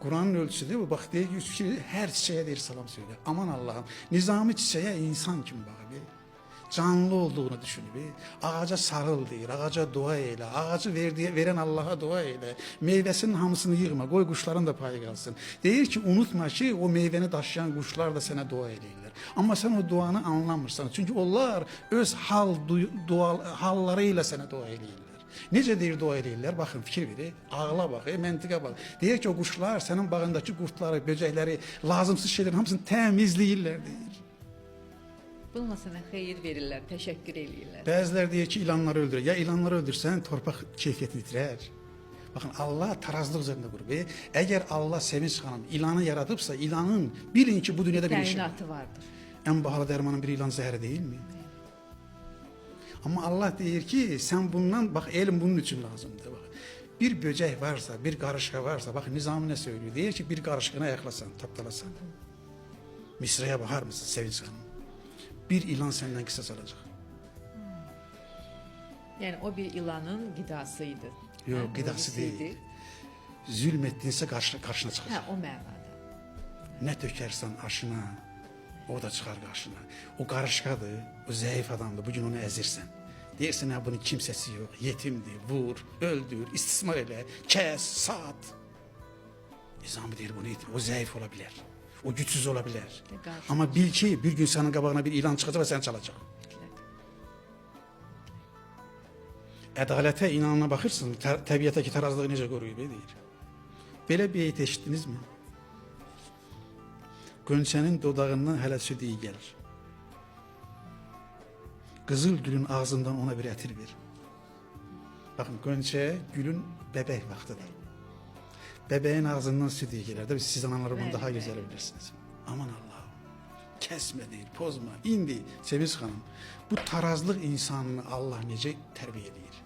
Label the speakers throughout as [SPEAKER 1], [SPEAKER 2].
[SPEAKER 1] Kur'an'ın ölçüsü değil mi? Bak diyor ki her çiçeğe der salam söyle. Aman Allah'ım. Nizami çiçeğe insan kim bakı bir. Canlı olduğunu düşün bir. Ağaca sarıl deyir, ağaca dua eyle. Ağacı veren Allah'a dua eyle. Meyvesinin hamısını yığma, koy kuşların da payı kalsın. Deyir ki unutma ki o meyveni daşıyan kuşlar da sana dua eyleyirler. Ama sen o duanı anlamırsan. Çünkü onlar öz hallarıyla sana dua eyleyirler. Necə deyir dua edirlər? Baxın fikir verin. Ağla bax, məntiqə bax. Deyir ki o quşlar sənin bağındakı qurtları, böcəkləri, lazımsız şeylərin hamısını təmizləyirlər deyir.
[SPEAKER 2] Bununla sənə xeyir verirlər, təşəkkür eləyirlər.
[SPEAKER 1] Bəziləri deyir ki ilanları öldürür. Ya ilanları öldürsən torpaq keyfiyyətini itirər. Baxın Allah tarazlıq üzərində qurub. Əgər Allah Sevinç xanım ilanı yaradıbsa, ilanın bilin ki bu dünyada bir işi var.
[SPEAKER 2] Təyinatı vardır.
[SPEAKER 1] En bahalı dermanın bir ilan zəhəri değil mi? Ama Allah deyir ki sen bundan bak elm bunun için lazımdır. Bak. Bir böcek varsa, bir karışka varsa, bak Nizami ne söylüyor? Deyir ki bir karışkına yaklasan, tapdalasan. Misra'ya bakar mısın Sevinç Hanım? Bir ilan senden kısas alacak.
[SPEAKER 2] Yani o bir ilanın gıdasıydı.
[SPEAKER 1] Yok gıdası değil. Zulmettinse karşına çıkacak.
[SPEAKER 2] Ha, o mənada.
[SPEAKER 1] Ne dökersen aşına, o da çıkar karşına. O karışkadır, o zayıf adamdır. Bugün onu ezirsen. Deyirsin ha bunun kimsesi yok, yetimdir, vur, öldür, istismar ele, kes, sat. Nizami deyir bunu yetim, o zayıf olabilir. O güçsüz olabilir. Ama bil ki bir gün senin qabağına bir ilan çıkacak ve sen çalacak. Ədalətə inanına baxırsın, təbiətdəki tarazlığı necə qoruyub deyir. Belə bir eyt eşitdiniz mi? Gönçənin dodağından hələ süd iyi gəlir. Qızıl gülün ağzından ona bir ətir ver. Baxın, Gönçə gülün bəbək vaxtıdır. Bəbəyin ağzından süd iyi gələr. Siz analar bunu daha gözəl bilirsiniz. Aman Allah'ım, kəsmə deyir, pozma. İndi Sevinç xanım, bu tarazlıq insanını Allah necə tərbiyə edir?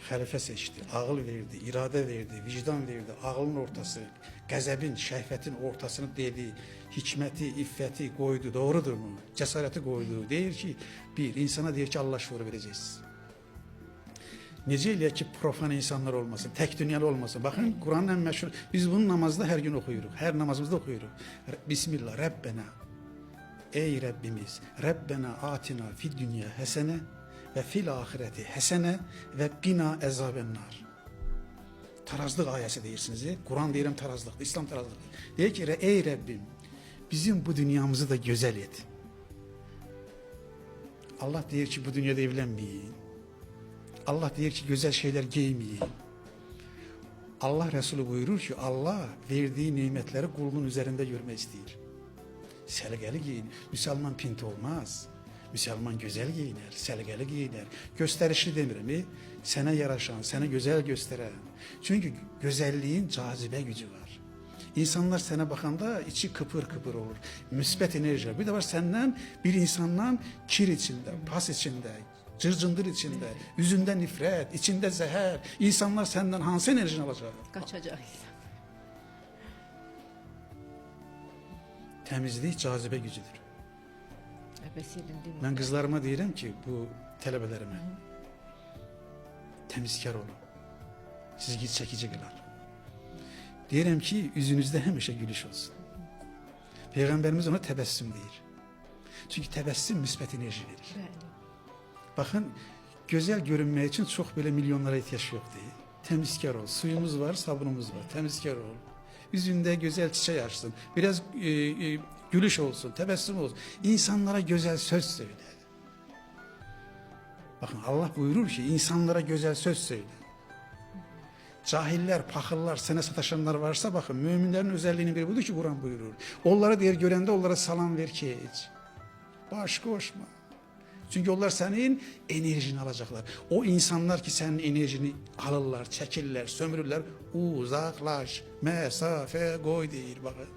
[SPEAKER 1] Xəlifə seçdi, ağıl verdi, iradə verdi, vicdan verdi, ağılın ortası, qəzəbin, şəhvətin ortasını dedi, hikməti, iffəti qoydu, doğrudur mu? Cəsarəti qoydu, deyir ki, bir, insana deyir ki, Allah şuuru verəcəksiniz. Necə eləyək ki, profan insanlar olmasın, tək dünyalı olmasın. Baxın, Kur'an'ın ən məşhur, biz bunu namazda hər gün oxuyuruq, hər namazımızda oxuyuruq. Bismillah, Rəbbənə, ey Rəbbimiz, Rəbbənə atina fid dünya həsənə, ve fil ahireti hesene ve bina ezabennar. Tarazlık ayesi deyirsiniz. Kur'an deyirəm tarazlıqdır, İslam tarazlıqdır. Deyir ki ey Rabbim bizim bu dünyamızı da güzel et. Allah deyir ki bu dünyada evlenmeyin. Allah deyir ki güzel şeyler giymeyin. Allah Resulü buyurur ki Allah verdiği nimetleri kulunun üzerinde görmek isteyir. Səliqəli giyin. Müslüman pinti olmaz. Müslüman güzel giyiner, selgeli giyiner. Gösterişli demirim. Sana yaraşan, sana güzel gösteren. Çünkü güzelliğin cazibe gücü var. İnsanlar sana bakanda içi kıpır kıpır olur. Müsbet enerji. Bir de var senden bir insandan kir içinde, pas içinde, cırcındır içinde, yüzünden nifret, içinde zehir. İnsanlar senden hangi enerjini alacak?
[SPEAKER 2] Kaçacak.
[SPEAKER 1] Temizlik cazibe gücüdür. Ben kızlarıma deyirəm ki bu tələbələrime temizkar olun. Sizi çekici kılar. Deyirəm ki yüzünüzde həmişə gülüş olsun. Peygamberimiz ona təbəssüm deyir. Çünkü təbəssüm müsbət enerji verir. Bakın güzel görünmək için çok böyle milyonlara ihtiyaç yok değil. Temizkar ol. Suyumuz var, sabunumuz var. Temizkar ol. Yüzünde güzel çiçek açsın. Biraz gülüş olsun, tebessüm olsun. İnsanlara güzel söz söyle. Bakın Allah buyurur ki insanlara güzel söz söyle. Cahiller, pakıllar, sana sataşanlar varsa bakın müminlerin özelliğinin biri budur ki Kur'an buyurur. Onlara diğer görende onlara salam ver ki hiç. Baş koşma. Çünkü onlar senin enerjini alacaklar. O insanlar ki senin enerjini alırlar, çekirler, sömürürler. Uzaklaş, mesafe koy değil bakın.